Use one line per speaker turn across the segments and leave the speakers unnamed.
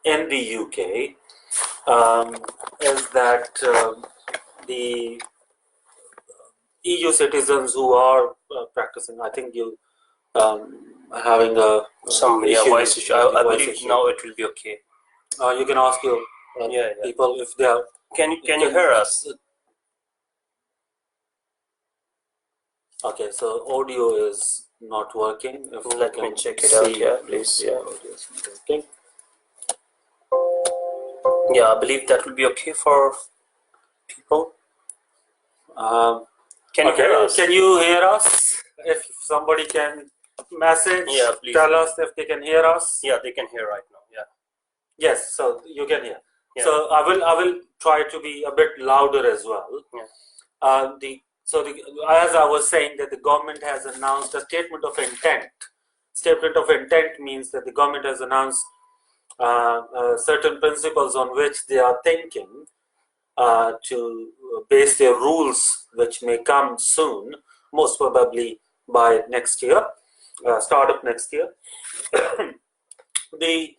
in the UK is that the EU citizens who are practicing, I think you having a
some voice issue. I believe now it will be okay.
You can ask your people if they are.
Can you hear us?
Okay, so audio is not working. If
Let me check it out. Yeah, please. Yeah.
Audio is not working.
Yeah, I believe that will be okay for people. Can you hear us?
Can you hear us? If somebody can message,
please.
Tell us if they can hear us.
Yeah, they can hear right now. Yeah.
Yes, so you can hear.
Yeah.
So I will try to be a bit louder as well.
Yeah.
As I was saying, that the government has announced a statement of intent. Statement of intent means that the government has announced certain principles on which they are thinking to base their rules, which may come soon, most probably by next year, start of next year. The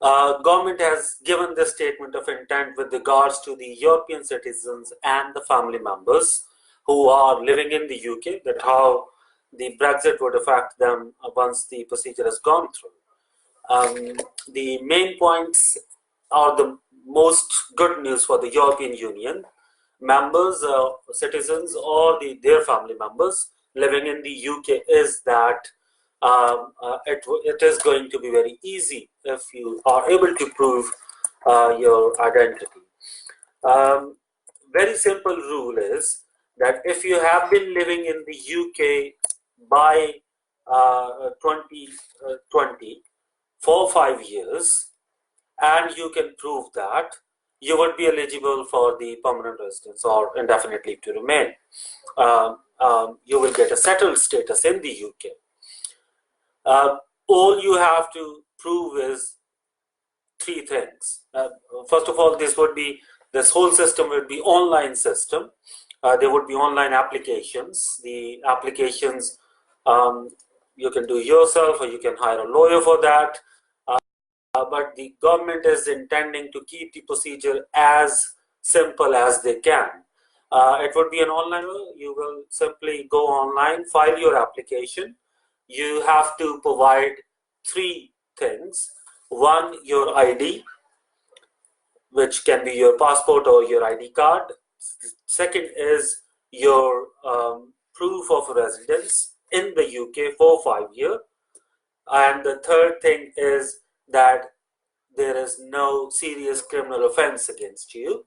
government has given this statement of intent with regards to the European citizens and the family members who are living in the UK, that how the Brexit would affect them once the procedure has gone through. The main points are the most good news for the European Union members, citizens, or their family members living in the UK is that it is going to be very easy if you are able to prove your identity. Very simple rule is that if you have been living in the UK by 2020 for 5 years, and you can prove that, you would be eligible for the permanent residence or indefinite leave to remain. You will get a settled status in the UK. All you have to prove is 3 things. First of all, this whole system would be online system. There would be online applications. The applications you can do yourself, or you can hire a lawyer for that. But the government is intending to keep the procedure as simple as they can. It would be an online. You will simply go online, file your application. You have to provide 3 things. One, your ID, which can be your passport or your ID card. Second is your proof of residence in the UK for 5 years. And the third thing is that there is no serious criminal offense against you.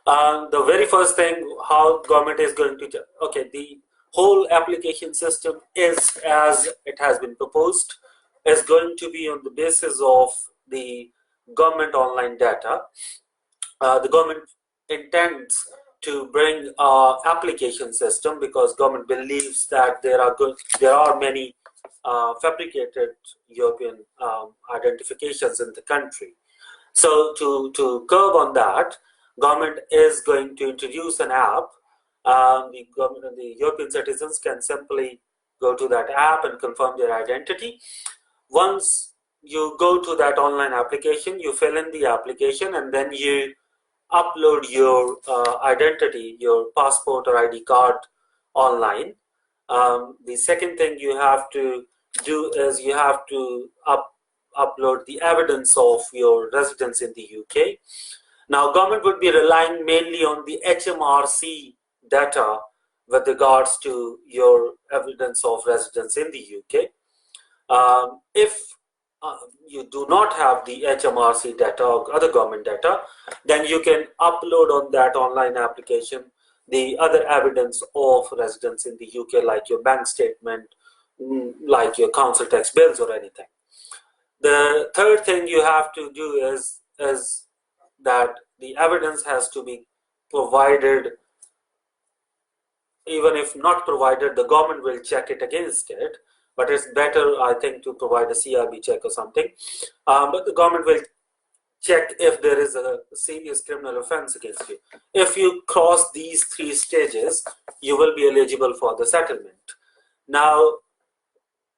The very first thing, how government is going to, the whole application system is, as it has been proposed, is going to be on the basis of the government online data. The government intends to bring an application system because government believes that there are many fabricated European identifications in the country. So to curb on that, government is going to introduce an app. The European citizens can simply go to that app and confirm their identity. Once you go to that online application, you fill in the application, and then you upload your identity, your passport or ID card online. The second thing you have to do is you have to upload the evidence of your residence in the UK. Now, government would be relying mainly on the HMRC data with regards to your evidence of residence in the UK. If you do not have the HMRC data or other government data, then you can upload on that online application the other evidence of residence in the UK, like your bank statement, like your council tax bills or anything. The third thing you have to do is that the evidence has to be provided. Even if not provided, the government will check it against it. But it's better, I think, to provide a CRB check or something. But the government will check if there is a serious criminal offense against you. If you cross these 3 stages, you will be eligible for the settlement. Now,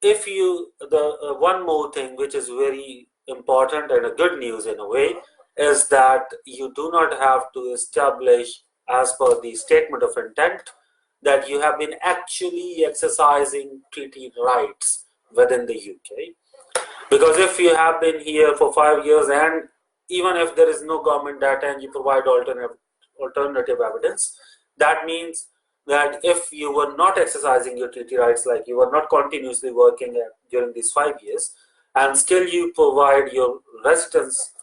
if you, one more thing which is very important and a good news in a way is that you do not have to establish, as per the statement of intent, that you have been actually exercising treaty rights within the UK. Because if you have been here for 5 years, and even if there is no government data and you provide alternative evidence, that means that if you were not exercising your treaty rights, like you were not continuously working during these 5 years, and still you provide your residence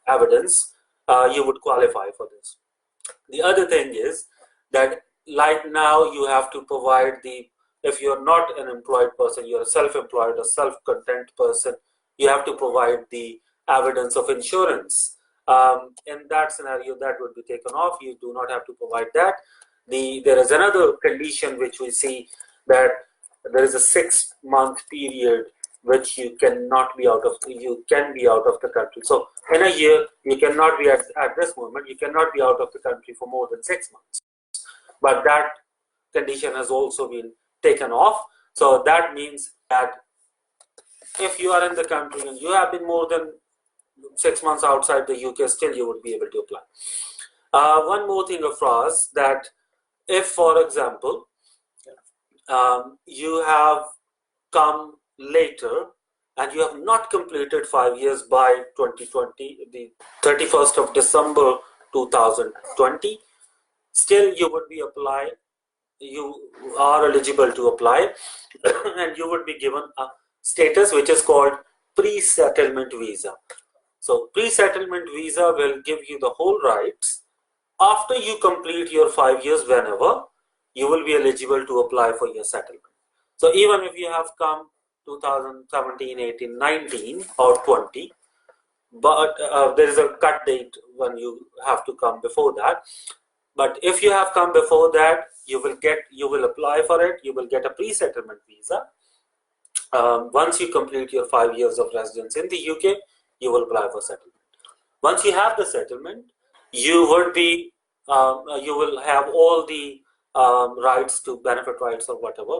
evidence, you would qualify for this. The other thing is that, like now, you have to provide if you're not an employed person, you're a self-employed or self-content person, you have to provide the evidence of insurance. In that scenario, that would be taken off. You do not have to provide that. There is another condition which we see, that there is a 6-month period which you cannot be out of. You can be out of the country. So in a year, you cannot be at this moment. You cannot be out of the country for more than 6 months. But that condition has also been taken off. So that means that if you are in the country and you have been more than 6 months outside the UK, still you would be able to apply. One more thing of ours, that if, for example, you have come later and you have not completed 5 years by 2020, the 31st of December 2020, still you would be applying. You are eligible to apply and you would be given a status which is called pre-settlement visa. So pre-settlement visa will give you the whole rights. After you complete your 5 years, whenever, you will be eligible to apply for your settlement. So even if you have come 2017, 18, 19 or 20, but there is a cut date when you have to come before that. But if you have come before that, you will apply for it. You will get a pre-settlement visa. Once you complete your 5 years of residence in the UK, you will apply for settlement. Once you have the settlement, you will have all the rights to benefit rights or whatever.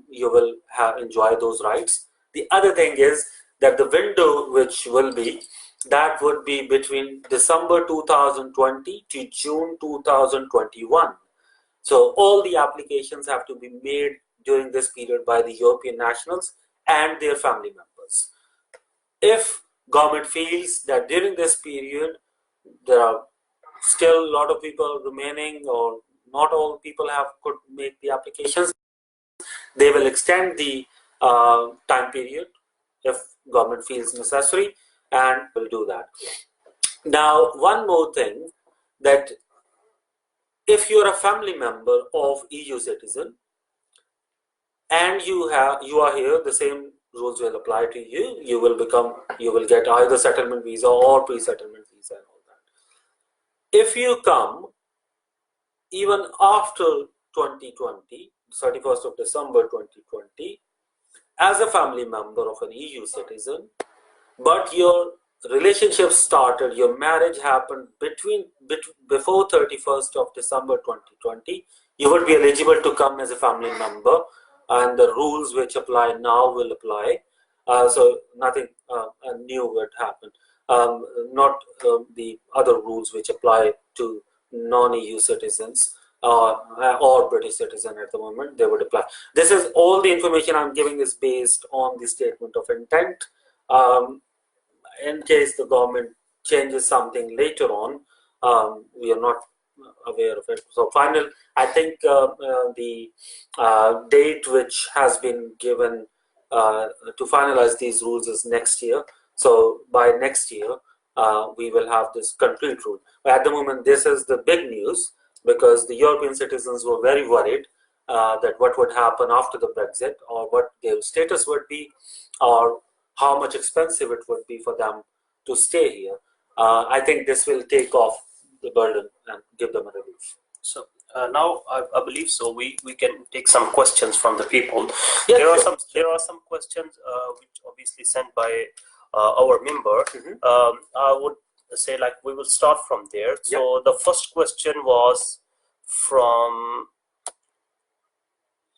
You will enjoy those rights. The other thing is that the window which will be, that would be between December 2020 to June 2021. So all the applications have to be made during this period by the European nationals and their family members. If government feels that during this period there are still a lot of people remaining, or not all people could make the applications, they will extend the time period if government feels necessary, and will do that. Now, one more thing, that if you are a family member of EU citizen and you are here, the same rules will apply to you. You will get either settlement visa or pre-settlement visa and all that. If you come even after 2020, 31st of December 2020, as a family member of an EU citizen, but your relationship started, your marriage happened before 31st of December 2020, you would be eligible to come as a family member, and the rules which apply now will apply. So nothing new would happen. Not the other rules which apply to non-EU citizens or British citizen at the moment, they would apply. This is all the information I'm giving is based on the statement of intent. In case the government changes something later on, we are not aware of it. So final, I think the date which has been given to finalize these rules is next year. So by next year, we will have this complete rule. But at the moment, this is the big news, because the European citizens were very worried that what would happen after the Brexit, or what their status would be, or how much expensive it would be for them to stay here. I think this will take off the burden and give them a relief.
So now I believe so. We can take some questions from the people.
Yes,
there are some questions which obviously sent by our member. I would say, like, we will start from there. So the first question was from,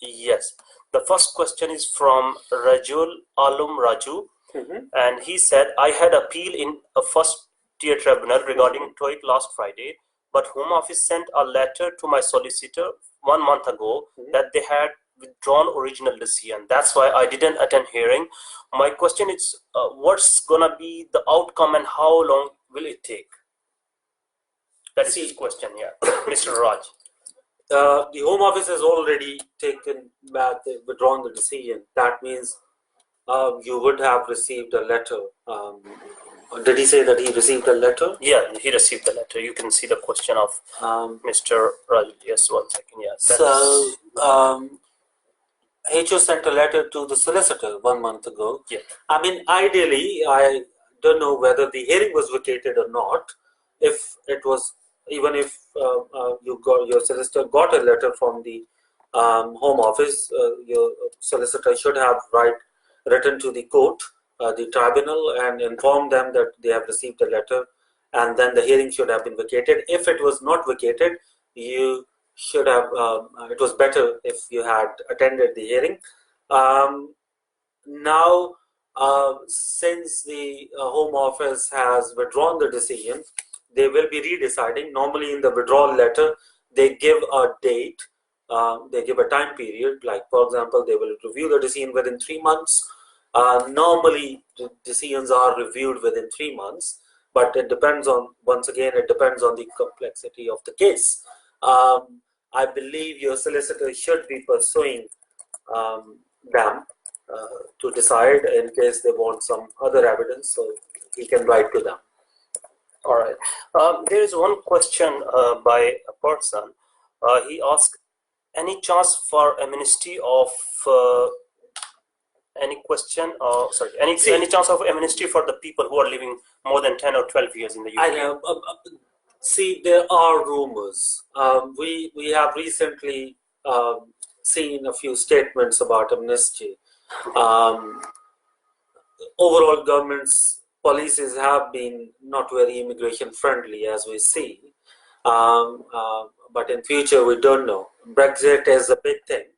yes, the first question is from Rajul Alum Raju. and he said, I had appeal in a first tier tribunal regarding TOEIC last Friday, but Home Office sent a letter to my solicitor 1 month ago that they had withdrawn original decision. That's why I didn't attend hearing. My question is, what's gonna be the outcome and how long will it take? That is his question, yeah. Mr. Raj.
The Home Office has already taken back, withdrawn the decision. That means you would have received a letter. Did he say that he received a letter?
Yeah, he received the letter. You can see the question of Mr. Raj. Yes, 1 second. Yeah.
So HO sent a letter to the solicitor 1 month ago.
Yeah.
I mean, ideally, I don't know whether the hearing was vacated or not. If it was, even if your solicitor got a letter from the Home Office, your solicitor should have written to the court, the tribunal, and informed them that they have received a letter, and then the hearing should have been vacated. If it was not vacated, you should have. It was better if you had attended the hearing. Now, since the Home Office has withdrawn the decision, they will be redeciding. Normally, in the withdrawal letter, they give a date. They give a time period. Like, for example, they will review the decision within 3 months. Normally, the decisions are reviewed within 3 months, but it depends on, once again, it depends on the complexity of the case. I believe your solicitor should be pursuing them to decide in case they want some other evidence, so he can write to them.
All right. There is one question by a person. He asked, any chance for amnesty of any chance of amnesty for the people who are living more than 10 or 12 years in the UK?
See, there are rumors. We have recently seen a few statements about amnesty. Overall, government's policies have been not very immigration friendly, as we see. But in future, we don't know. Brexit is a big thing.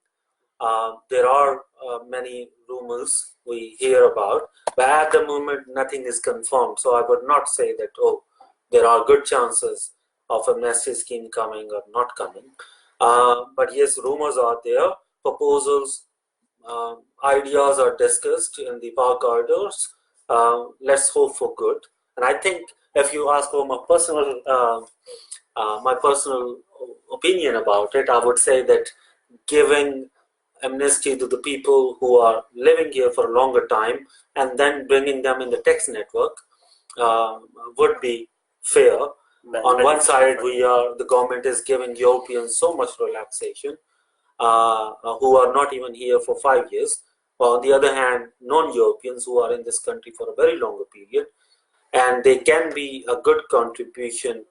There are many rumors we hear about, but at the moment, nothing is confirmed. So I would not say that, oh, there are good chances of amnesty scheme coming or not coming. But yes, rumors are there. Proposals, ideas are discussed in the power corridors. Let's hope for good. And I think if you ask for my personal opinion about it, I would say that giving amnesty to the people who are living here for a longer time and then bringing them in the tax network would be fair. On one side, the government is giving Europeans so much relaxation who are not even here for 5 years. While on the other hand, non-Europeans who are in this country for a very longer period, and they can be a good contribution.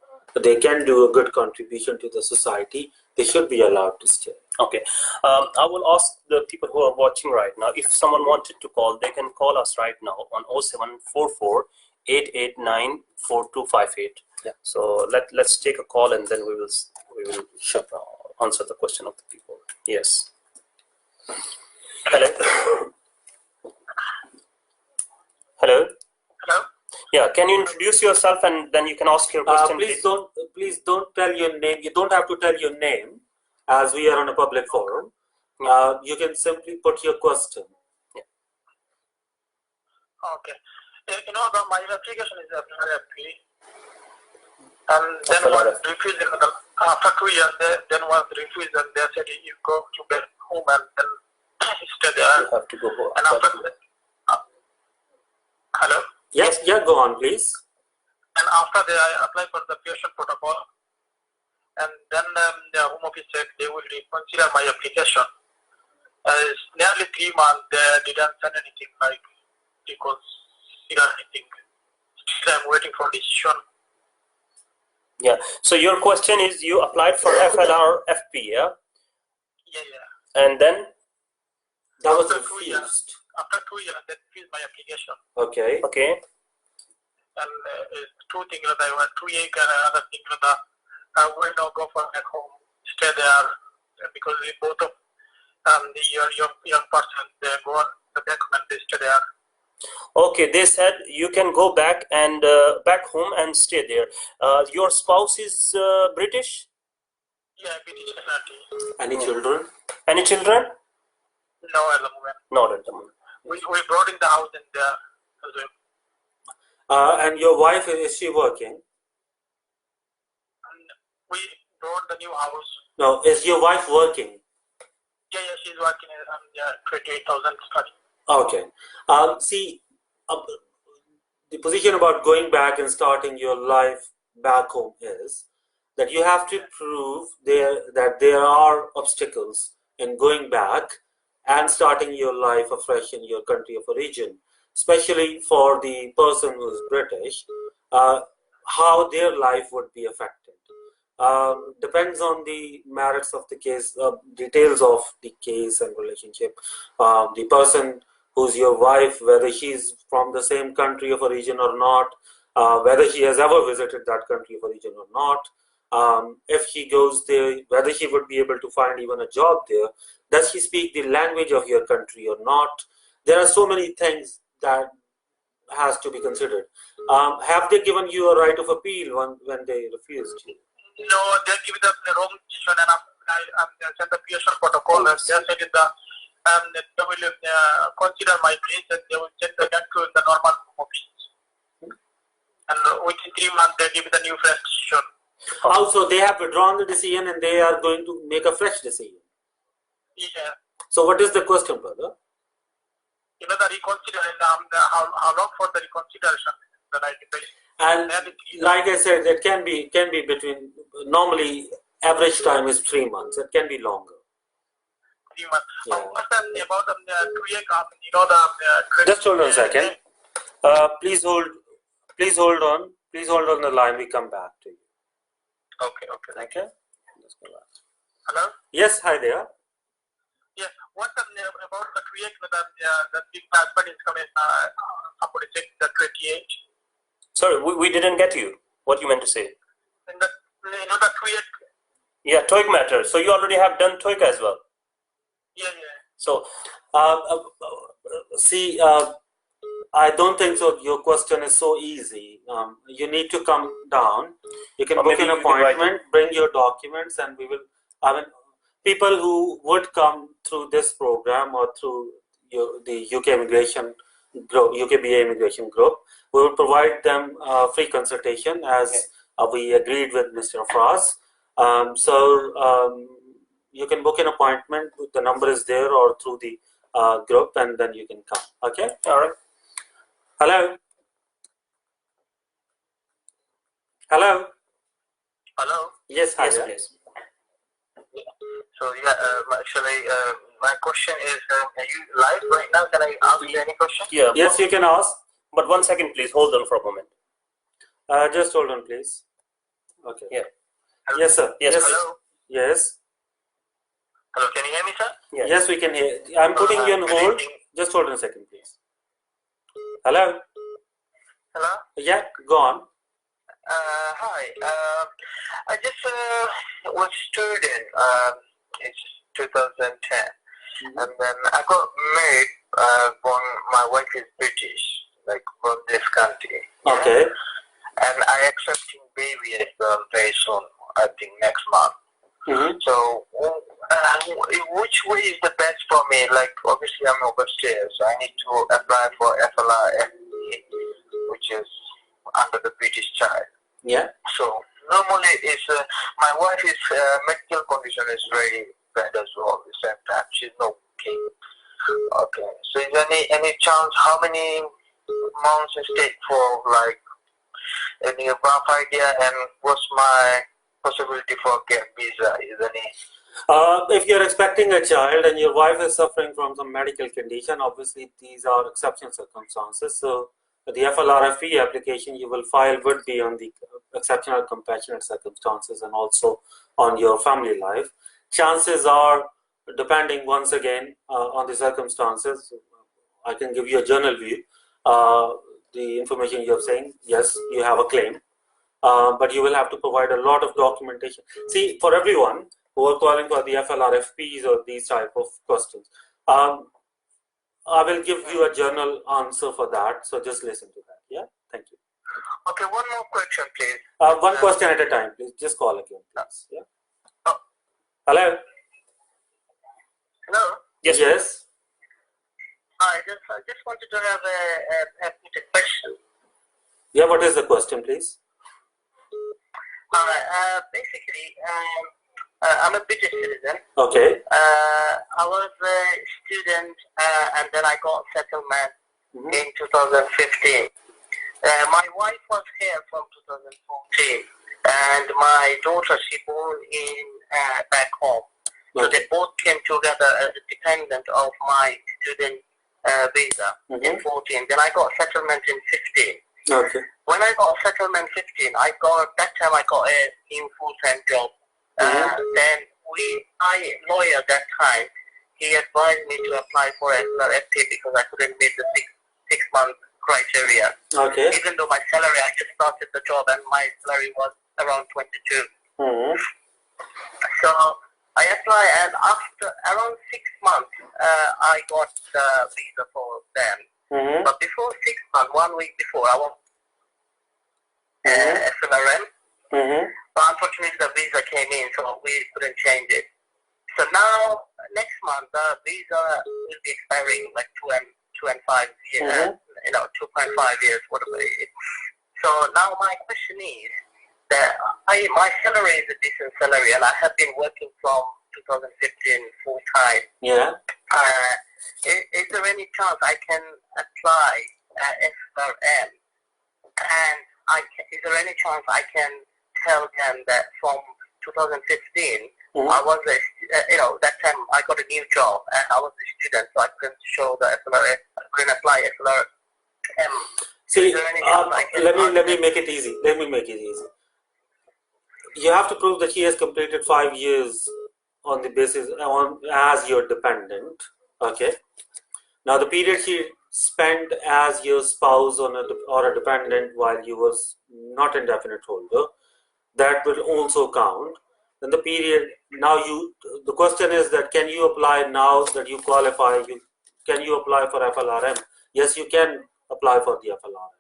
They can do a good contribution to the society. They should be allowed to stay.
Okay. I will ask the people who are watching right now, if someone wanted to call, they can call us right now on 0744 889 4258.
Yeah.
So let's take a call and then we will answer the question of the people. Yes. Hello. Hello.
Hello.
Yeah. Can you introduce yourself and then you can ask your question?
Please don't tell your name. You don't have to tell your name, as we are on a public forum. You can simply put your question.
Yeah.
Okay. My application is applied, and then was refused. After 2 years, then was refused, and they said you go to back home and then stay there.
You have to go home.
And after hello.
Yes. Yeah. Go on, please.
And after that, I applied for the patient protocol, and then the Home Office said they will reconsider my application. It's nearly 3 months. They didn't send anything like reconsider anything. Still, I'm waiting for decision.
Yeah. So your question is, you applied for FLR FP, yeah?
Yeah.
And then?
That was
After 2 years.
refused.
After 2 years, they refused my application.
Okay.
Okay.
And two things that I want 2 years and another thing that I will not go for back home, stay there, because we both of the young person, they go on the back home and they stay there.
Okay, they said you can go back and back home and stay there. Your spouse is British?
Yeah, British nationality.
Any children?
Any children?
No, at the moment.
Not at the moment.
We brought in the house in there as well.
And your wife, is she working?
And we brought the new house.
No, is your wife working?
Yeah, she's working on 28,000 study.
Okay. See, the position about going back and starting your life back home is that you have to prove that there are obstacles in going back and starting your life afresh in your country of origin, especially for the person who is British, how their life would be affected. Depends on the merits of the case, details of the case and relationship. The person who's your wife, whether she's from the same country of origin or not, whether she has ever visited that country of origin or not, if she goes there, whether she would be able to find even a job there, does she speak the language of your country or not? There are so many things that has to be considered. Have they given you a right of appeal when they refused you?
No, they give the wrong decision, and I sent the PSL protocol. And they said in the they will consider my case, and they will send the back to the normal office. And within 3 months, they give the new fresh decision.
Also, they have withdrawn the decision and they are going to make a fresh decision.
Yeah.
So, what is the question, brother?
You know, the reconsideration, how long for the reconsideration? The 90 days.
And like I said, it can be between, normally average time is 3 months. It can be longer.
3 months.
Yeah.
What's about the you know, the
just hold on a second. Please hold on. Please hold on the line. We come back to you.
Okay.
Okay. Let's go back.
Hello?
Yes, hi there.
Yeah. What about the create the big husband is coming, somebody said the 28.
Sorry, we didn't get you. What you meant to say?
And the, you know, the create.
Yeah, TOEIC matter. So you already have done TOEIC as well.
Yeah.
So
See, I don't think so. Your question is so easy. You need to come down. You can book an appointment, bring your documents, and we will. I mean, people who would come through this program or through the UK immigration group, UKBA immigration group, we will provide them free consultation as we agreed with Mr. Frost. You can book an appointment. The number is there, or through the group, and then you can come. Okay.
all right.
Hello. Hello.
Hello?
Yes, hi.
Yes,
there.
please.
So, actually, my question is, are you live right now? Can I ask you any question?
Yeah.
Yes, you can ask.
But 1 second, please. Hold on for a moment.
Just hold on, please. Okay.
Yeah.
Hello?
Yes, sir.
Yes,
Hello?
Yes.
Hello, can you hear me, sir?
Yeah.
Yes, we can hear. I'm putting you on
Good
hold.
evening.
Just hold on a second, please. Hello.
Hello?
Yeah, go on.
Hi. I just was student. It's 2010, and then I got married when my wife is British, like from this country. Yeah?
Okay.
And I accepting baby as well very soon. I think next month. So, which way is the best for me? Like, obviously, I'm overstairs. So I need to apply for FLR, which is under the British child.
Yeah.
So normally, is my wife is medical condition is very bad as well. At the same time, she's not okay. Okay. So, is any chance? How many months it take for like any rough idea? And what's my possibility for get visa? Is any?
If you're expecting a child and your wife is suffering from some medical condition, obviously these are exceptional circumstances. So the FLRFE application you will file would be on the exceptional compassionate circumstances and also on your family life. Chances are, depending once again on the circumstances, I can give you a general view. The information you're saying, yes, you have a claim, but you will have to provide a lot of documentation. See, for everyone who are calling for the FLRFPs or these type of questions, I will give you a general answer for that. So just listen to that. Yeah. Thank you.
Okay, one more question, please.
One question at a time, please. Just call again, please. Yeah.
Oh.
Hello.
Hello.
Yes.
Yes.
I just wanted to have a question.
Yeah. What is the question, please?
Basically, I'm a British citizen.
Okay.
I was a student, and then I got settlement in 2015. My wife was here from 2014, and my daughter, she born in back home. So they both came together as a dependent of my student visa in 14. Then I got settlement in 15.
Okay.
When I got settlement 15, that time I got a new full-time job. Then my lawyer that time, he advised me to apply for FP because I couldn't meet the six-month criteria.
Okay.
Even though my salary, I just started the job and my salary was around 22. So I applied, and after around 6 months, I got the visa for them. But before 6 months, 1 week before, I was SLRM. But unfortunately, the visa came in, so we couldn't change it. So now, next month, the visa will be expiring like 2 and 5 years, 2.5 years, whatever it is. So now my question is that my salary is a decent salary, and I have been working from 2015 full time.
Yeah.
Is there any chance I can apply SRM, and is there any chance I can tell them that from 2015 I was that time I got a new job and I was a student, so I couldn't show the SLR, I couldn't apply SLRM.
See, let me make it easy. Let me make it easy. You have to prove that he has completed 5 years on the basis as your dependent. Okay. Now the period he spent as your spouse or a dependent while you was not indefinite holder, that will also count. Then the period the question is that can you apply now that you qualify? Can you apply for FLRM? Yes, you can apply for the FLRM.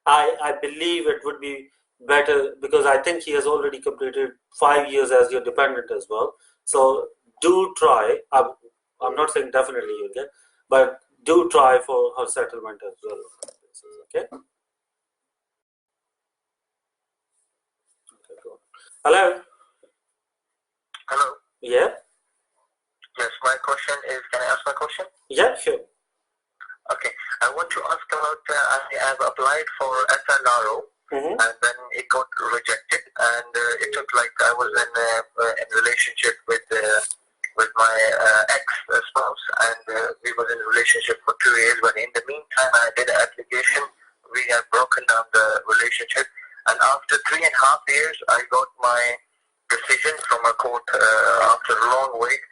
I believe it would be better because I think he has already completed 5 years as your dependent as well. So do try. I'm not saying definitely you'll get, but do try for her settlement as well. Okay. Hello.
Hello.
Yeah.
Yes, my question is, can I ask my question?
Yeah, sure.
Okay, I want to ask about, I have applied for FLRO, and then it got rejected, and it took like, I was in relationship with my ex-spouse, and we were in relationship for 2 years, but in the meantime, I did an application, we have broken down the relationship, and after 3.5 years, I got my decision from a court after a long wait.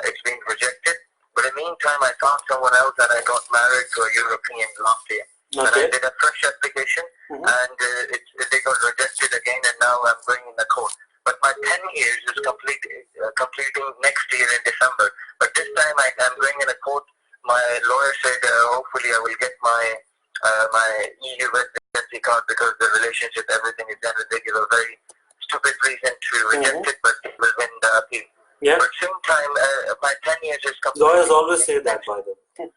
It's been rejected. But in the meantime, I found someone else and I got married to a European last year.
Okay.
And I did a fresh application and they got rejected again, and now I'm going in the court. But my 10 years is completing next year in December. But this time I'm going in a court. My lawyer said hopefully I will get my EU residency card because the relationship, everything is done. They give a very stupid reason to reject it, but it will win the appeal.
Yeah.
But same time, my 10 years is completing.
Lawyers always say that, by the way.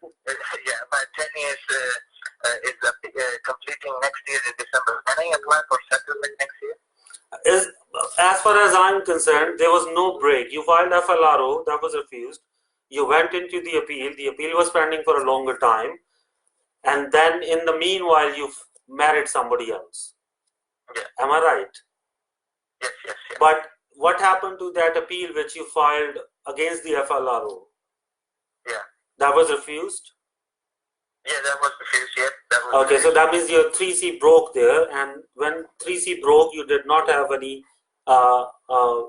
Yeah, my 10 years is completing next year in December. Can I apply for settlement next year?
As far as I'm concerned, there was no break. You filed FLRO, that was refused. You went into the appeal. The appeal was pending for a longer time. And then in the meanwhile, you married somebody else.
Yeah.
Am I right?
Yes.
But what happened to that appeal which you filed against the FLRO?
Yeah.
That was refused?
Yeah, that was refused, yeah. That was
okay,
refused.
so that means your 3C broke there, and when 3C broke, you did not have any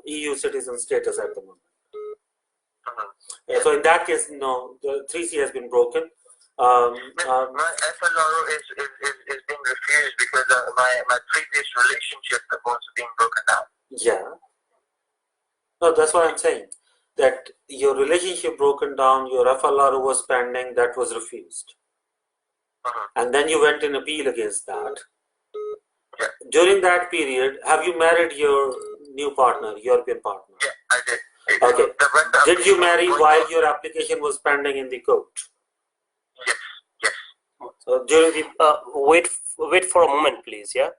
EU citizen status at the moment. So in that case, no, the 3C has been broken.
My FLRO is being refused because my previous relationship was being broken down.
Yeah. No, that's what I'm saying. that your relationship broken down, your FLR was pending, that was refused. And then you went in appeal against that.
Yeah.
During that period, have you married your new partner, European partner?
Yeah, I did.
Okay. Did you marry while your application was pending in the court?
Yes, yes.
So during the
wait for a moment, please. Yeah,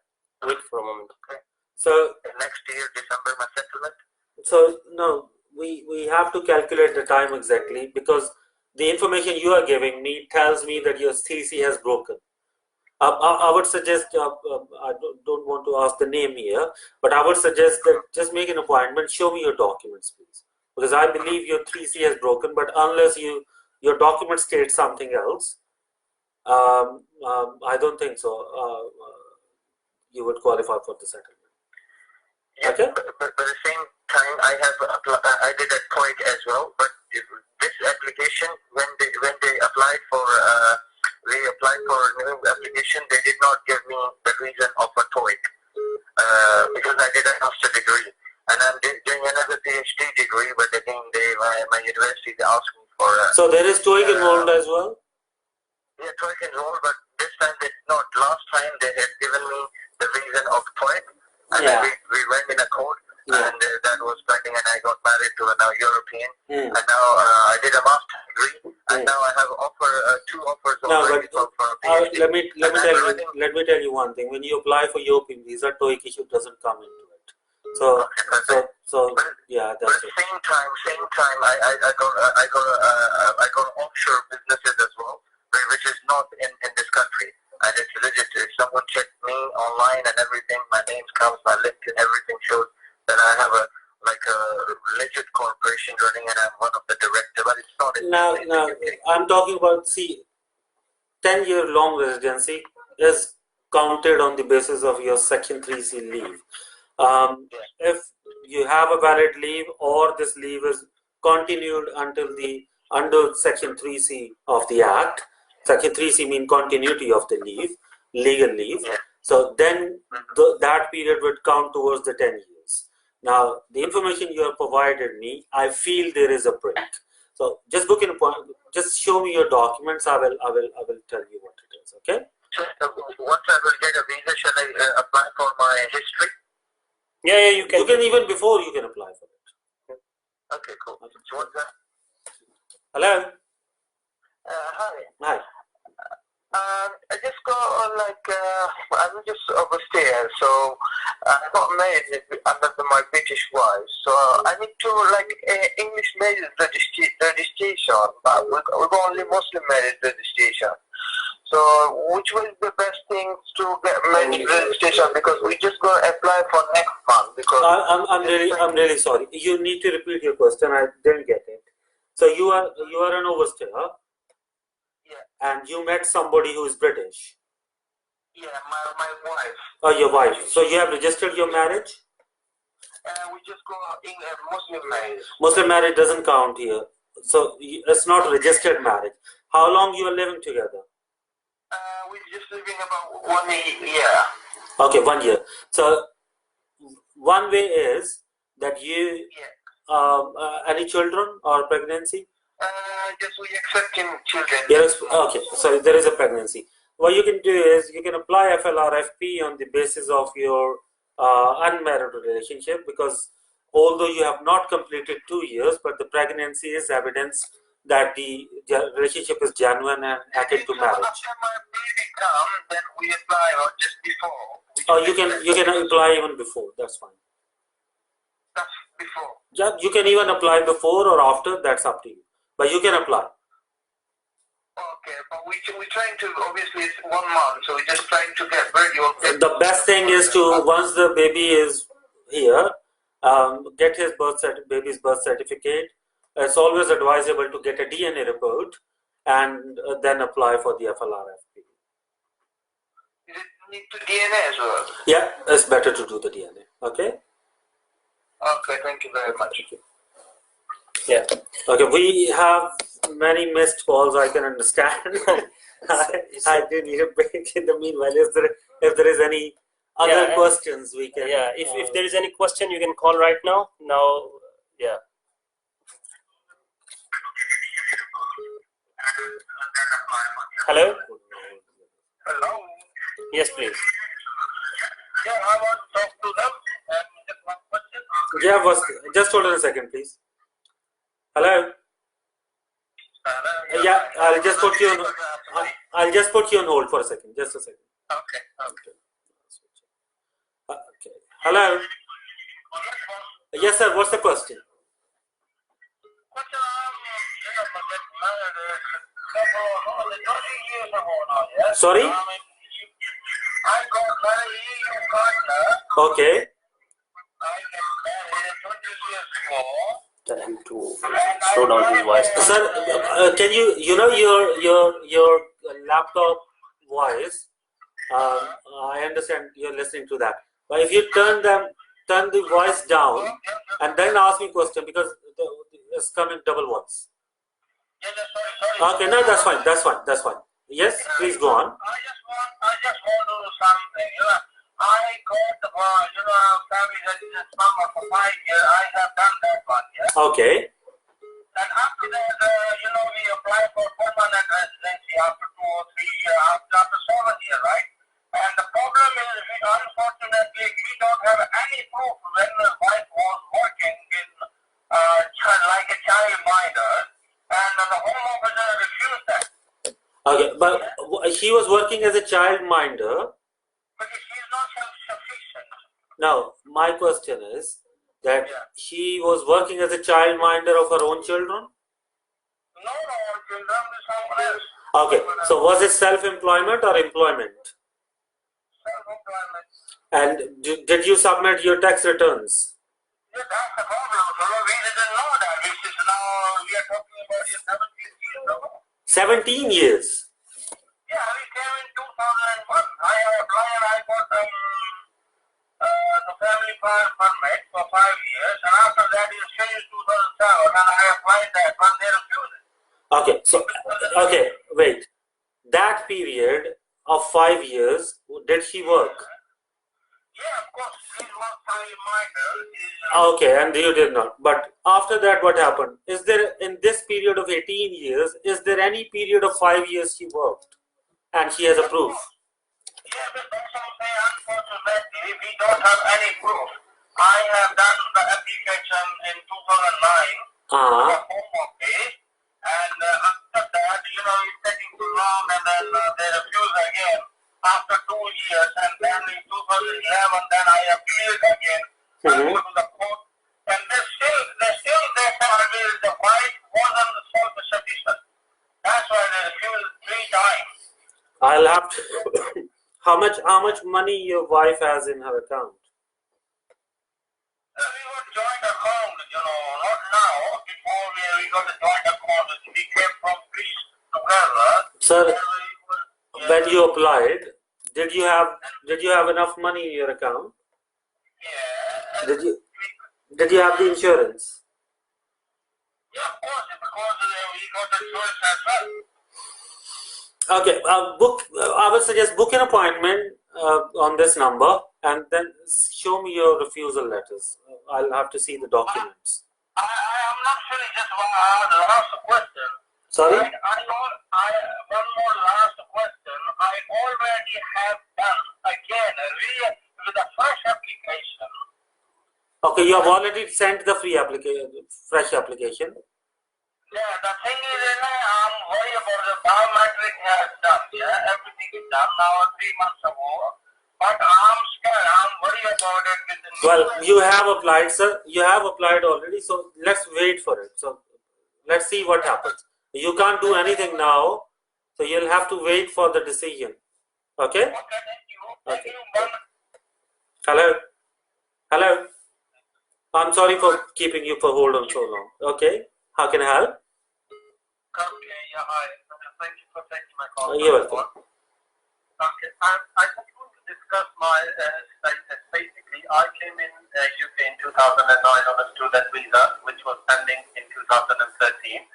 wait for a moment.
Okay.
so
Next year, December, my settlement.
so no, we have to calculate the time exactly, because the information you are giving me tells me that your CC has broken. I would suggest, I don't want to ask the name here, but I would suggest that just make an appointment, show me your documents, please. Because I believe your 3C has broken, but unless your document states something else, I don't think so. You would qualify for the settlement.
Yeah,
Okay.
but at the same time, I did a TOEIC as well. But this application, when they applied for new application, they did not give me the reason of a TOEIC because I did a master degree, and I'm doing another PhD degree. But again, my university asked me for.
So there is TOEIC involved as well.
Yeah, TOEIC involved, but this time they did not. Last time they had given me the reason of TOEIC. And
Yeah.
we went in a court,
Yeah.
and that was pending, and I got married to a now European,
Mm.
and now I did a master degree, and now I have two offers
No,
already
but
for a PhD.
let me tell you one thing. When you apply for European visa, TOEIC issue doesn't come into it. So yeah,
But
that's
at
it.
the same time, I got offshore businesses as well, which is not in this country, and it's legit. If someone checked me online and everything, my name comes, my LinkedIn, everything shows that I have a legit corporation running, and I'm one of the directors. But it's not.
Now, I'm talking about, see, 10-year long residency is counted on the basis of your Section 3C leave. If you have a valid leave, or this leave is continued under Section 3C of the Act. Section 3C means continuity of the leave, legal leave.
Yeah.
So then that period would count towards the 10 years. Now, the information you have provided me, I feel there is a break. So just book an appointment. Just show me your documents. I will tell you what it is. Okay.
So, once I will get a visa, shall I apply for my history?
Yeah, you can.
You can even before you can apply for it.
Okay, cool. So what's that?
Hello.
Hi.
Hi.
I just got I was just overstaying, so I got married under my British wife. So I need to English marriage registration. We got only Muslim marriage registration. So which was the best thing to get marriage registration? Because we just gonna apply for next month. Because
I'm really sorry. You need to repeat your question. I didn't get it. So you are an overstay, huh?
Yeah.
And you met somebody who is British.
Yeah, my wife.
Oh, your wife. So you have registered your marriage?
We just go in Muslim marriage.
Muslim marriage doesn't count here. So it's not registered marriage. How long you are living together?
We're just living about 1 year.
Okay, 1 year. So one way is that you any children or pregnancy?
Just we accepting children.
Yes. Okay, so there is a pregnancy. What you can do is you can apply FLRFP on the basis of your unmarried relationship, because although you have not completed 2 years, but the pregnancy is evidence that the relationship is genuine and akin to marriage.
After my baby comes, then we apply, or just before.
Oh, you can apply even before. That's fine.
That's before.
Yeah, you can even apply before or after. That's up to you. But you can apply.
Okay, but we're trying to, obviously it's 1 month, so we're just trying to get ready.
The best thing is to, once the baby is here, get his baby's birth certificate. It's always advisable to get a DNA report and then apply for the FLRFP.
You need to DNA as well?
Yeah, it's better to do the DNA. Okay?
Okay, thank you very much.
Yeah.
Okay, we have many missed calls, I can understand. I do need a break in the meanwhile. If there is any other questions, we can.
Yeah, if there is any question, you can call right now. Now, yeah. Hello?
Hello.
Yes, please.
Yeah, I want to talk to them. Just one question.
Yeah, just hold on a second, please. Hello. Yeah, I'll just put you on. I'll just put you on hold for a second. Just a second.
Okay. Okay.
Okay. Hello. Yes, sir. What's the question? Sorry.
I got married in partner.
Okay.
I got married 20 years ago.
Tell him to slow down his voice.
Sir, can your laptop voice? I understand you're listening to that, but if you turn the voice down and then ask me question because it's coming double voice.
Sorry.
Okay, no, that's fine. Yes, please go on.
I just want to do something. I got the family residence number for 5 years. I have done that one. Yeah.
Okay.
And after that, we apply for permanent residency after 2 or 3 years, after 7 years, right? And the problem is, unfortunately, we don't have any proof when the wife was working in like a child minder, and the home officer refused that.
Okay, but he was working as a child minder.
But she's not self-sufficient.
Now, my question is that he was working as a child minder of her own children?
No, children is someone else.
Okay, so was it self-employment or employment?
Self-employment.
And did you submit your tax returns?
Yeah, that's the problem. So we didn't know that. This is now, we are talking about 17 years ago.
17 years?
Yeah, we came in 2001. I applied, I got the family permit for 5 years, and after that it changed 2007, and I applied that when they refused it.
Okay, so, okay, wait. That period of 5 years, did he work?
Yeah, of course, he was child minder.
Okay, and you did not. But after that, what happened? Is there, in this period of 18 years, is there any period of 5 years he worked? And he has a proof?
Yeah, but that's what I'm saying. Unfortunately, we don't have any proof. I have done the application in 2009 for home office, and after that, it's taking too long, and then they refuse again after 2 years, and then in 2011, then I appealed again. I go to the court, and they still they said the wife wasn't self-sufficient. That's why they refused 3 times.
I'll have to. How much money your wife has in her account?
We got joint account, not now. Before we got a joint account, we came from Greece together.
Sir, when you applied, did you have enough money in your account?
Yeah.
Did you have the insurance?
Yeah, of course, because we got the insurance as well.
Okay, I would suggest book an appointment on this number and then show me your refusal letters. I'll have to see the documents.
I am not finished. Just the last question.
Sorry?
One more last question. I already have done again with the fresh application.
Okay, you have already sent the fresh application.
Yeah, the thing is, I'm worried about the biometric has done. Yeah, everything is done now 3 months ago. But I'm scared. I'm worried about it. With the
Well, you have applied, sir. You have applied already. So let's wait for it. So let's see what happens. You can't do anything now. So you'll have to wait for the decision. Okay?
Okay, thank you.
Hello? Hello? I'm sorry for keeping you for hold on so long. Okay? How can I help?
Okay, yeah, hi. Thank you for taking my call.
You're welcome.
Okay, I just want to discuss my status. Basically, I came in UK in 2009 on a student visa, which was pending in 2013.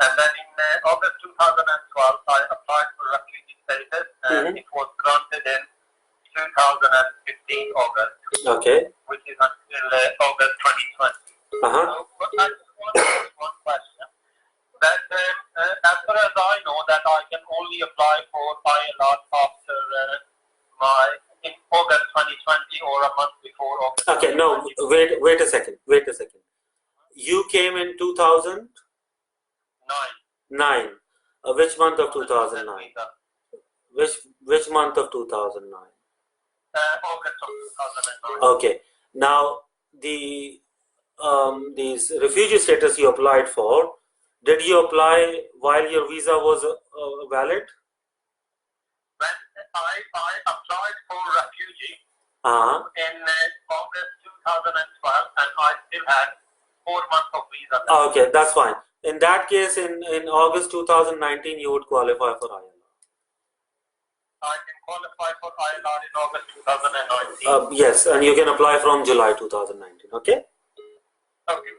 And then in August 2012, I applied for refugee status, and it was granted in 2015 August.
Okay.
Which is until August 2020. But I just want to ask one question. That as far as I know, that I can only apply for ILR after in August 2020 or a month before August.
Okay, no, wait a second. You came in 2009. Which month of 2009? Which month of 2009?
August of 2009.
Okay. Now these refugee status you applied for, did you apply while your visa was valid?
When I applied for refugee in August 2012, and I still had 4 months of visa left.
Okay, that's fine. In that case, in August 2019, you would qualify for ILR.
I can qualify for ILR in August 2019.
Yes, and you can apply from July 2019. Okay.
Okay.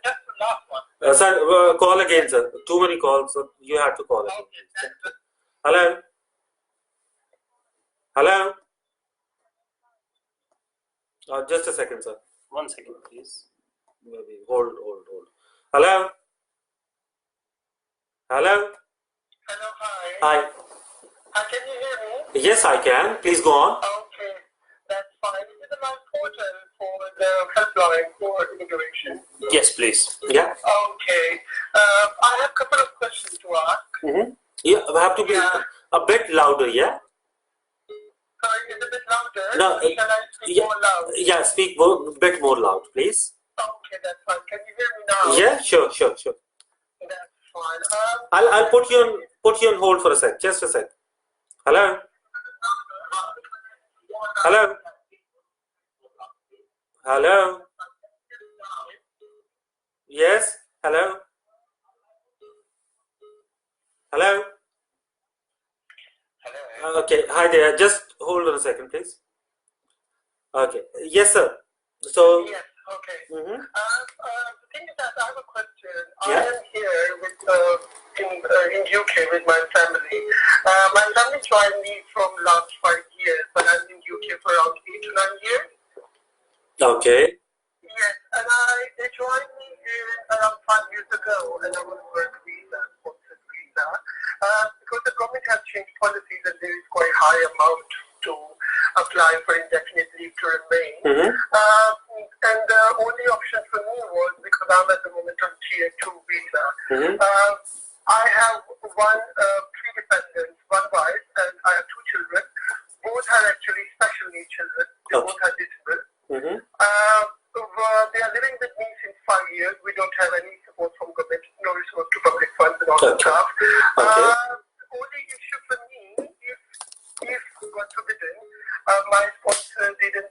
Just the last one.
Sir, call again, sir. Too many calls, so you have to call again.
Okay.
Hello. Hello. Just a second, sir.
1 second, please.
Maybe hold. Hello. Hello.
Hello, hi.
Hi.
Can you hear me?
Yes, I can. Please go on.
Okay, that's fine. Is it the right portal for the helpline for immigration?
Yes, please.
Yeah.
Okay. I have a couple of questions to ask.
Yeah, we have to be a bit louder. Yeah.
Sorry, is it a bit louder?
No.
Shall I speak more loud?
Yeah. Speak a bit more loud, please.
Okay, that's fine. Can you hear me now?
Yeah. Sure.
That's fine.
I'll put you on hold for a sec. Just a sec. Hello. Hello. Hello. Yes. Hello. Hello.
Hello.
Okay. Hi there. Just hold on a second, please. Okay. Yes, sir. So.
Yes. Okay.
Mm-hmm.
The thing is that I have a question.
Yeah.
I am here with in UK with my family. My family joined me from last 5 years, but I'm in UK for around 8 to 9 years.
Okay.
Yes, and they joined me in around 5 years ago, and I was on work visa, sponsored visa, because the government has changed policies and there is quite high amount to apply for indefinite leave to remain. And the only option for me was, because I'm at the moment on tier 2 visa, I have three dependents, one wife, and I have 2 children. Both are actually special needs children. They both are disabled. They are living with me since 5 years. We don't have any support from government, no resource to public funds and all that stuff. Only issue for me, if God forbidden, my sponsor didn't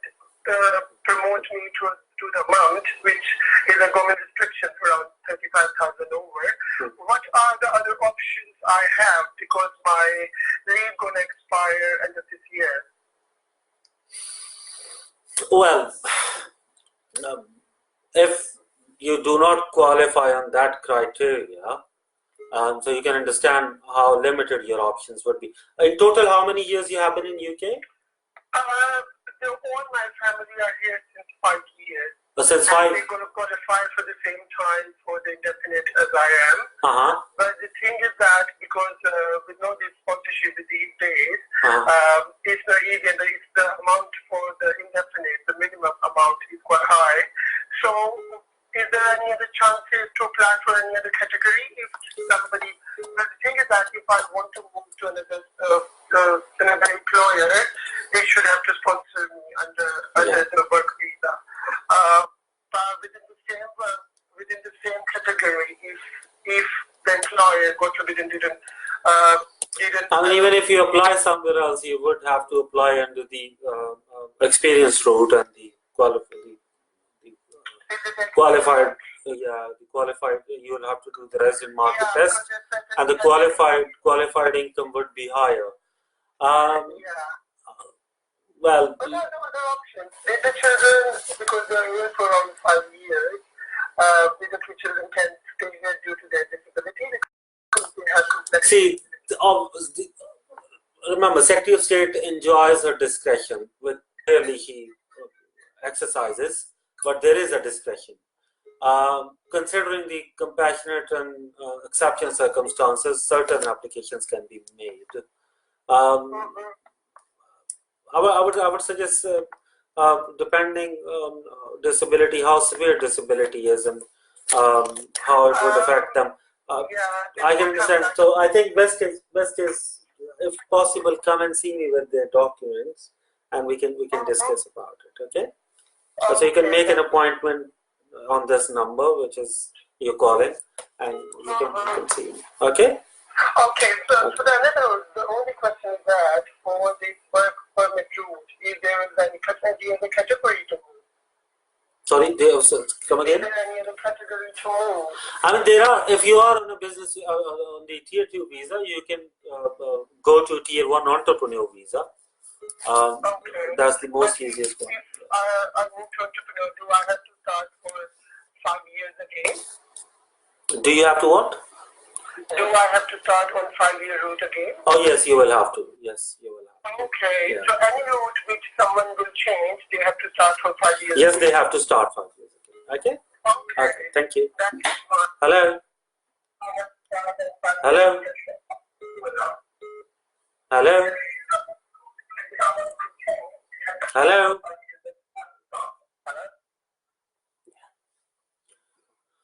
promote me to the amount, which is a government restriction for around 35,000 over. What are the other options I have, because my leave gonna expire end of this year?
Well, if you do not qualify on that criteria, so you can understand how limited your options would be. In total, how many years you have been in UK?
All my family are here since 5 years.
Since 5?
They're going to qualify for the same time for the indefinite as I am. But the thing is that because with no this sponsorship these days, it's not easy, and it's the amount for the indefinite, the minimum amount is quite high. So is there any other chances to apply for any other category if somebody? But the thing is that if I want to move to another employer, they should have to sponsor me under the work visa. Within the same category, if the employer, God forbid, didn't. I
mean, even if you apply somewhere else, you would have to apply under the experience route and the qualified. You will have to do the resident market test, and the qualified income would be higher. Well,
but there are no other options. The children, because they are here for around 5 years, the 2 children can stay here due to their disability because they have complex.
See, remember, Secretary of State enjoys her discretion, which clearly she exercises, but there is a discretion. considering the compassionate and exception circumstances, certain applications can be made. I would suggest, depending on disability, how severe disability is, and how it would affect them. I can understand. So I think best is if possible, come and see me with the documents, and we can discuss about it. Okay. So you can make an appointment on this number, which is you're calling, and you can see me. Okay.
Okay, so the only question is that for the work permit route, if there is any category to move.
Sorry, come again.
Is there any other category to move?
I mean, there are. If you are on a business on the tier 2 visa, you can go to tier 1 entrepreneur visa.
Okay.
That's the most easiest one.
If I move to entrepreneur, do I have to start for 5 years again?
Do you have to what?
Do I have to start on 5-year route again?
Oh yes, you will have to. Yes, you will have to.
Okay,
Yeah.
so any route which someone will change, they have to start for 5 years.
Yes, they have to start 5 years again. Okay.
Okay.
Thank you.
That's fine.
Hello. Hello. Hello. Hello.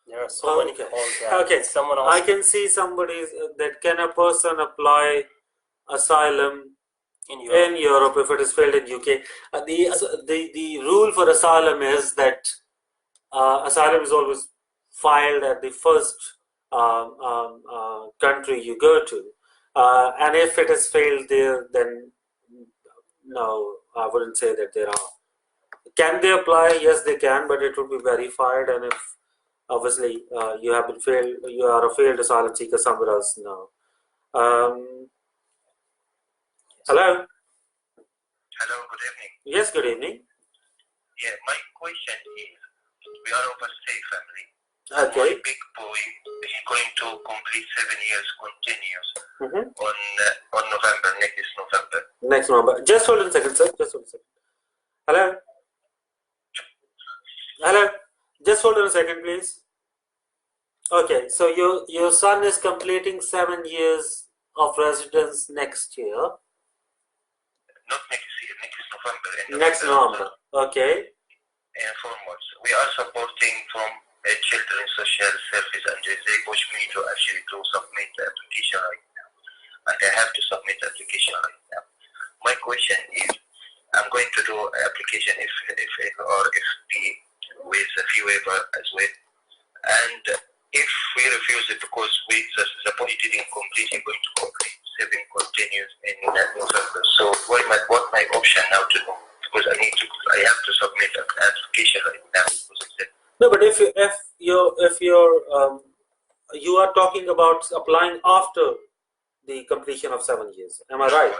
There are so many
Okay.
calls. Yeah.
Okay.
Someone
I
asked
can see somebody that can a person apply asylum
in Europe.
in Europe if it is filed in UK. The rule for asylum is that asylum is always filed at the first country you go to, and if it is failed there, then no, I wouldn't say that there are. Can they apply? Yes, they can, but it would be verified, and if obviously you have been failed, you are a failed asylum seeker somewhere else. No. Hello.
Hello, good evening.
Yes, good evening.
Yeah, my question is, we are overseas family.
Okay.
My big boy is going to complete 7 years continuous on November, next November.
Next number. Just hold on a second, sir. Just hold on a second. Hello. Hello. Just hold on a second, please. Okay, so your son is completing 7 years of residence next year.
Not next year, next November.
Next November. Okay.
And forwards. We are supporting from Children's Social Service, and they push me to actually to submit the application right now. And I have to submit the application right now. My question is, I'm going to do an application if the with a fee waiver as well. And if we refuse it because the boy didn't complete, he's going to complete 7 continues in November. So what my option now to do? Because I have to submit an application right now.
No, but if you are talking about applying after the completion of 7 years, am I right?
No, I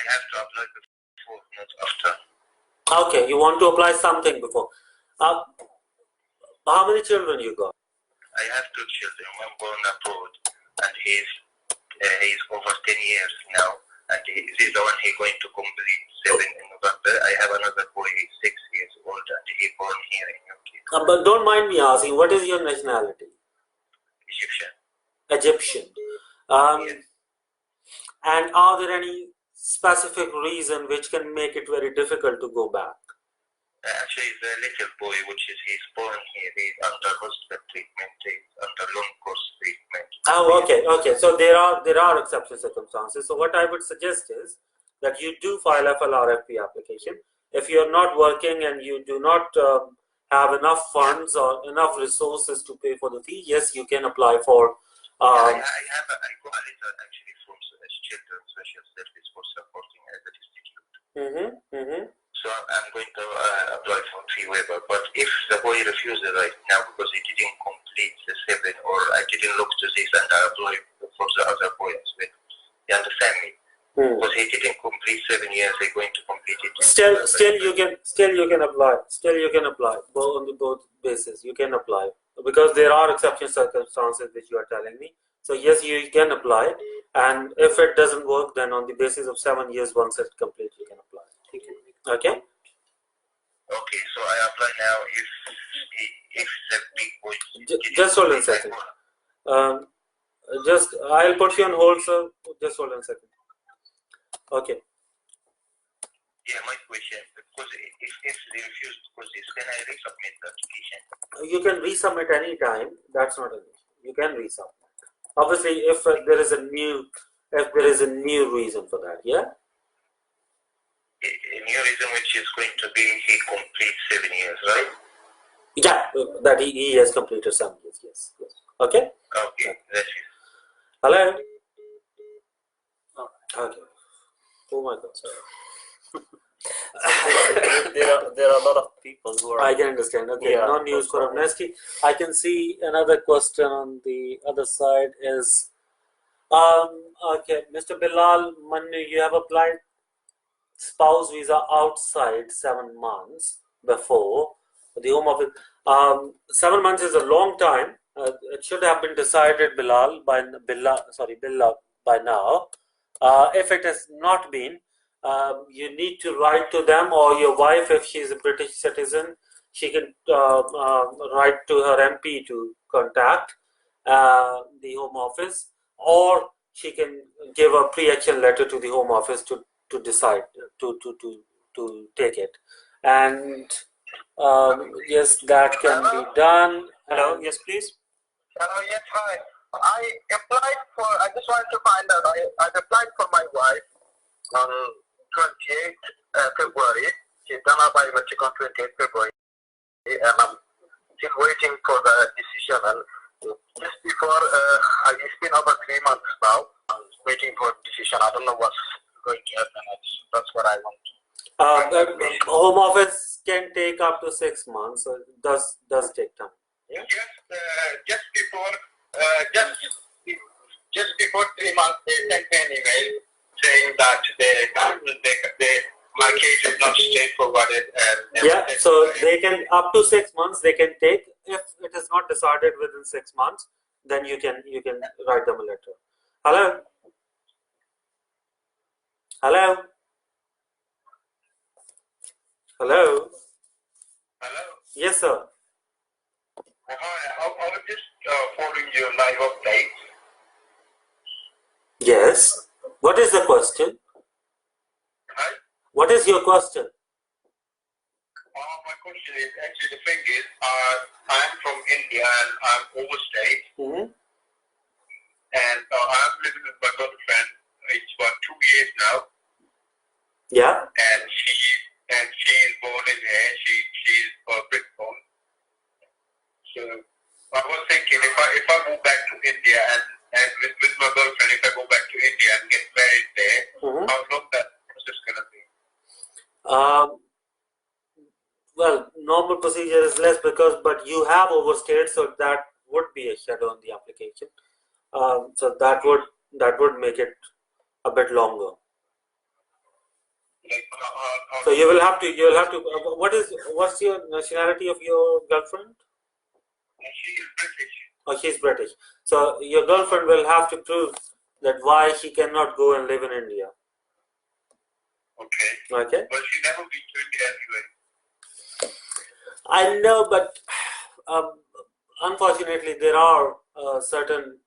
have to apply before, not after.
Okay, you want to apply something before. How many children you got?
I have 2 children. One born abroad, and he's over 10 years now, and he's the one he's going to complete 7 in November. I have another boy, he's 6 years old, and he's born here in UK.
But don't mind me asking, what is your nationality?
Egyptian.
Egyptian.
Yes.
And are there any specific reason which can make it very difficult to go back?
Actually, the little boy, which is he's born here, he's under hospital treatment, he's under long course treatment.
Oh, okay. So there are exception circumstances. So what I would suggest is that you do file a FLRFP application. If you are not working and you do not have enough funds or enough resources to pay for the fee, yes, you can apply for.
I got a letter actually from Children's Social Service for supporting as an institute. So I'm going to apply for fee waiver. But if the boy refuses right now because he didn't complete the 7, or I didn't look to this and I apply for the other boy as well, you understand me? Because he didn't complete 7 years, they're going to complete it.
Still you can apply. Still you can apply. On the both bases, you can apply because there are exception circumstances which you are telling me. So yes, you can apply, and if it doesn't work, then on the basis of 7 years, once it's complete, you can apply. Okay.
Okay, so I apply now if the people
just hold on a second. Just I'll put you on hold, sir. Just hold on a second. Okay.
Yeah, my question, because if they refuse to proceed, can I resubmit the application?
You can resubmit any time. That's not an issue. You can resubmit. Obviously, if there is a new reason for that, yeah.
A new reason which is going to be he completes 7 years, right?
Yeah, that he has completed 7 years. Yes, yes. Okay.
Okay, that's it.
Hello. Okay. Oh my God.
There are a lot of people who are.
I can understand. Okay,
Yeah,
no news for amnesty. I can see another question on the other side is, okay, Mr. Bilal Manu, you have applied spouse visa outside 7 months before the Home Office. 7 months is a long time. It should have been decided, Bilal, by now. If it has not been, you need to write to them, or your wife, if she is a British citizen, she can write to her MP to contact the Home Office, or she can give a pre-action letter to the Home Office to decide to take it. And yes, that can be done.
Hello, yes, please.
Yes, hi. I just wanted to find out, I applied for my wife on 28th February. She's done her biometric on 28th February, and I'm still waiting for the decision. And just before, it's been over 3 months now. I'm waiting for a decision. I don't know what's going to happen. That's what I want.
Home Office can take up to 6 months, so it does take time.
Yeah? Just before 3 months, they sent me an email saying that my case is not straightforward.
Yeah, so they can up to 6 months. They can take. If it is not decided within 6 months, then you can write them a letter. Hello. Hello. Hello.
Hello?
Yes, sir.
Hi, I was just following your live update.
Yes. What is the question?
Hi?
What is your question?
My question is, actually the thing is, I'm from India and I'm overstayed.
Mm-hmm.
And I'm living with my girlfriend. It's about 2 years now.
Yeah.
And she is born in here. She's Brit-born. So I was thinking, if I go back to India and with my girlfriend, if I go back to India and get married there, how long that process gonna be?
Well, normal procedure is less but you have overstayed, so that would be a shadow on the application. So that would make it a bit longer.
Like,
So you will have to. What's your nationality of your girlfriend?
she is British.
Oh, she's British. So your girlfriend will have to prove that why she cannot go and live in India.
Okay.
Okay.
But she never been to India anyway.
I know, but unfortunately, there are certain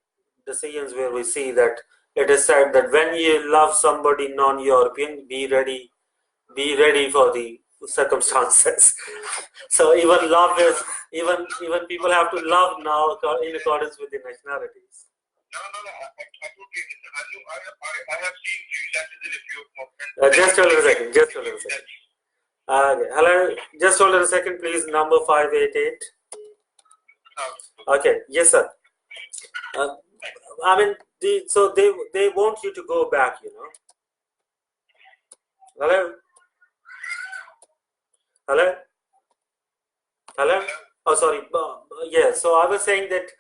decisions where we see that it is said that when you love somebody non-European, be ready for the circumstances. So even love is even people have to love now in accordance with the nationalities.
No. I totally understand. I have seen few letters in a few of my friends.
Just hold on a second. Okay. Hello. Just hold on a second, please. Number 588. Okay. Yes, sir. I mean, they want you to go back. Hello. Hello. Oh, sorry. Yeah. So I was saying that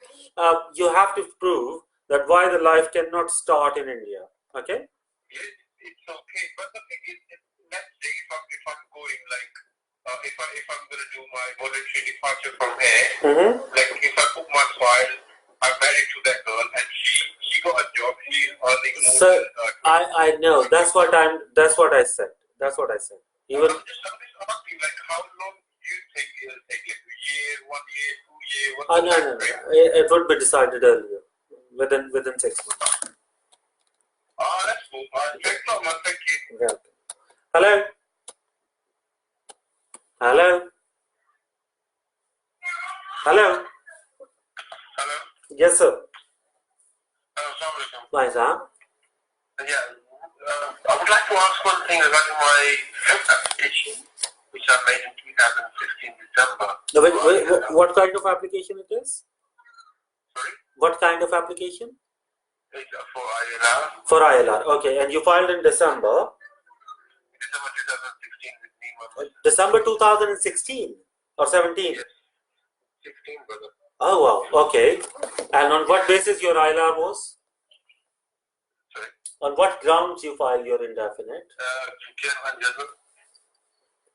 you have to prove that why the life cannot start in India. Okay.
It's okay, but the thing is, let's say if I'm going like if I'm gonna do my voluntary departure from here, like if I put my file, I'm married to that girl, and she got a job, she's earning more.
So I know that's what I said. Even
I'm just asking, like, how long do you think is
No. It would be decided earlier, within 6 months.
Oh, that's cool. Thanks so much. Thank you.
Yeah. Hello. Hello. Hello.
Hello.
Yes, sir.
Assalamualaikum.
Nice, huh?
Yeah. I would like to ask one thing regarding my application, which I made in 2015 December.
No, what kind of application it is?
Sorry?
What kind of application?
It's for ILR.
For ILR. Okay, and you filed in December.
December 2016 with me, my
December 2016 or 17?
Yes. 16, brother.
Oh, wow. Okay. And on what basis your ILR was?
Sorry?
On what grounds you filed your indefinite?
Chairman General.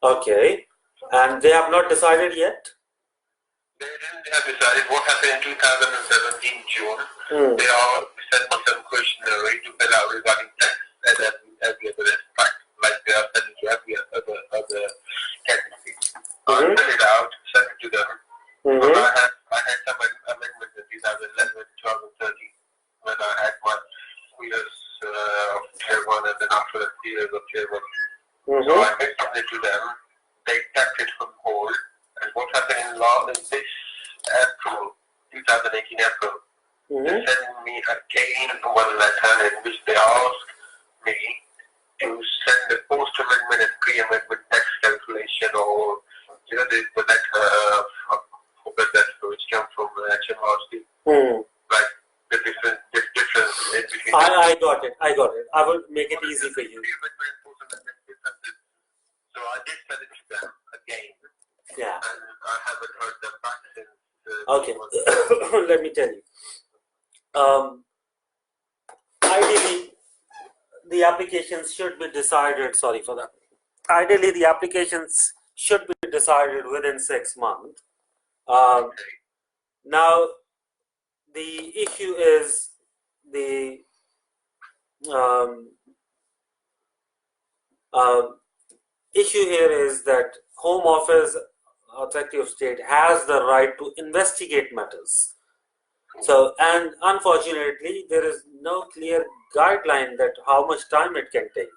Okay. And they have not decided yet?
They didn't have decided what happened in 2017 June. They all sent me some questionnaire to fill out regarding tax and every other aspect, like they are sending to every other category. I filled it out, sent it to them. But I had some amendments in 2011 2013 when I had my 2 years of tier 1 and then after that 3 years of tier 1. So I mentioned it to them. They kept it on hold. And what happened in law in this April, 2018 April, they sent me again one letter in which they asked me to send the post-amendment and pre-amendment tax calculation or, the letter, that which came from HMRC. Like the difference in between.
I got it. I will make it easy for you.
So I did send it to them again.
Yeah.
And I haven't heard them back since.
Okay. Let me tell you. Ideally, the applications should be decided. Sorry for that. Ideally, the applications should be decided within 6 months. Now, the issue is the issue here is that Home Office or Secretary of State has the right to investigate matters. So, and unfortunately, there is no clear guideline that how much time it can take.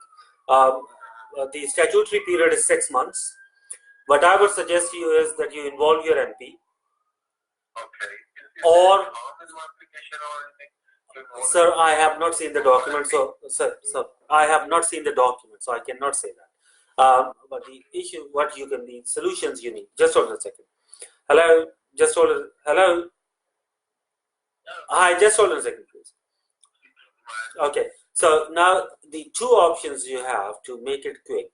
The statutory period is 6 months. What I would suggest to you is that you involve your MP.
Okay.
Or, sir, I have not seen the document, so sir, I have not seen the document, so I cannot say that. But the issue, what you can, the solutions you need. Just hold on a second. Hello, just hold on. Hello. Hi, just hold on a second, please. Okay, so now the 2 options you have to make it quick,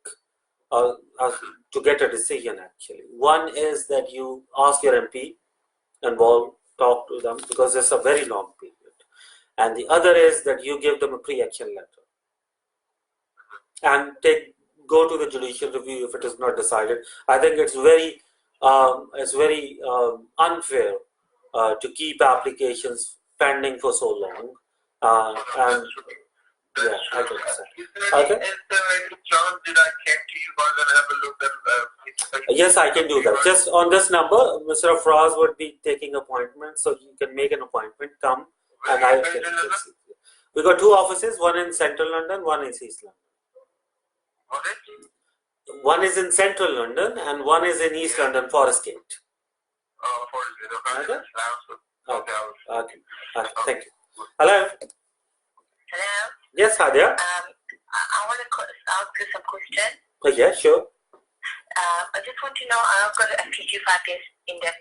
to get a decision actually. One is that you ask your MP, involve, talk to them because it's a very long period. And the other is that you give them a pre-action letter and go to the judicial review if it is not decided. I think it's very unfair to keep applications pending for so long. And yeah, I think so. Okay.
Is there any chance that I came to you guys and have a look at
Yes, I can do that. Just on this number, Mr. Fraz would be taking appointments, so you can make an appointment, come, and I can. We got 2 offices, one in Central London, one in East London. One is in Central London and one is in East London, Forest Gate.
Oh, Forest Gate. Okay.
Okay. Thank you. Hello.
Hello.
Yes, Hadia.
I want to ask you some questions.
Yeah, sure.
I just want to know, I've got a PG package in a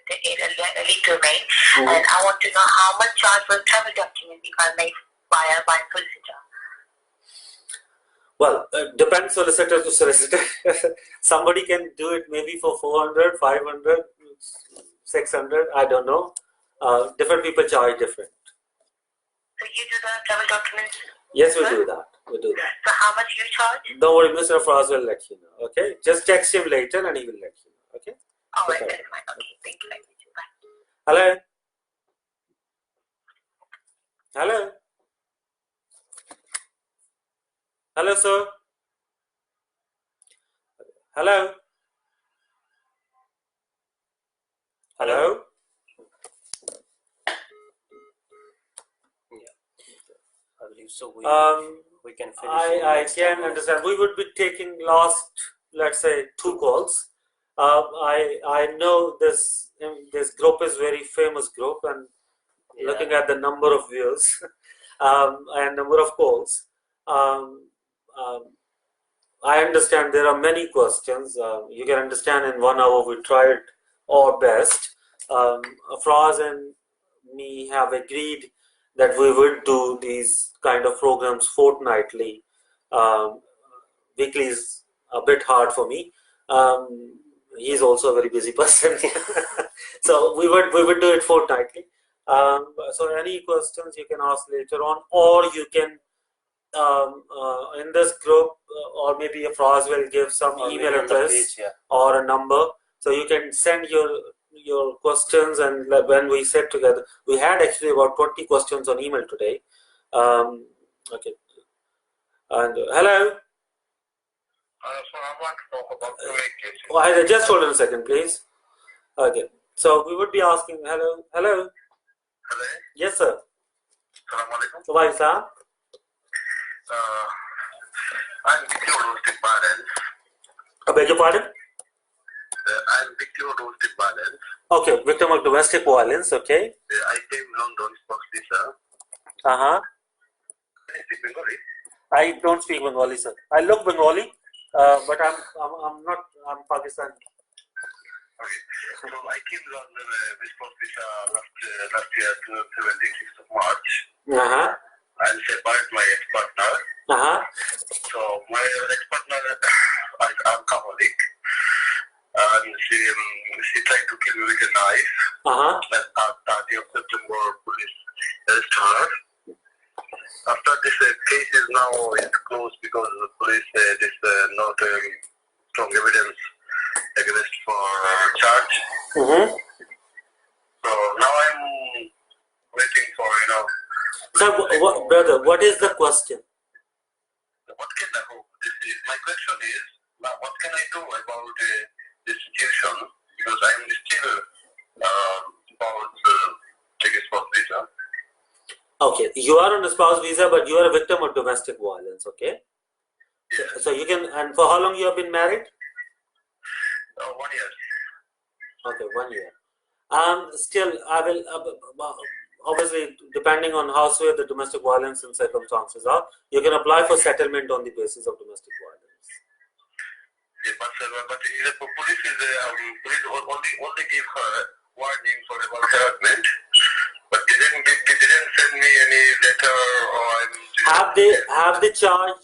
legal way, and I want to know how much charge for travel documents if I make via by solicitor.
Well, depends solicitor to solicitor. Somebody can do it maybe for 400, 500, 600, I don't know. Different people charge different.
So you do the travel documents?
Yes, we do that. We do that.
So how much you charge?
Don't worry, Mr. Fraz will let you know. Okay, just text him later and he will let you know. Okay.
All right, that's fine. Okay, thank you. Bye.
Hello. Hello. Hello, sir. Hello. Hello.
believe so. We can finish.
I can understand. We would be taking last, let's say, 2 calls. I know this group is very famous group, and looking at the number of views and number of calls, I understand there are many questions. You can understand in 1 hour we tried our best. Fraz and me have agreed that we would do these kind of programs fortnightly. Weekly is a bit hard for me. He's also a very busy person. So we would do it fortnightly. So any questions you can ask later on, or you can in this group, or maybe a Fraz will give some email address
page,
or a number, so you can send your questions. And when we sit together, we had actually about 20 questions on email today. Okay, and hello.
So I want to talk about the cases.
Oh, just hold on a second, please. Okay, so we would be asking. Hello.
Hello.
Yes, sir.
Assalamu alaikum.
Why, sir?
I'm victim of domestic violence.
I beg your pardon?
I'm victim of domestic violence.
Okay, victim of domestic violence. Okay.
I came London spouse visa.
Can
I speak Bengali?
I don't speak Bengali, sir. I look Bengali, but I'm not. I'm Pakistani.
Okay. So I came London spouse visa last year, 26th of March. And separated my ex-partner. So my ex-partner, I'm Catholic, and she tried to kill me with a knife. And on 30th of September, police arrested her. After this case is now closed because the police said it's not strong evidence against for charge. So now I'm waiting for
Sir, brother, what is the question?
What can I do? My question is, what can I do about this situation? Because I'm still about taking spouse visa.
Okay, you are on a spouse visa, but you are a victim of domestic violence. Okay.
Yes.
So you can. And for how long you have been married?
1 year.
Okay, 1 year. Still, I will. Obviously, depending on how severe the domestic violence and circumstances are, you can apply for settlement on the basis of domestic violence.
Yeah, but the police police only give her warning for about harassment, but they didn't send me any letter or.
Have they charged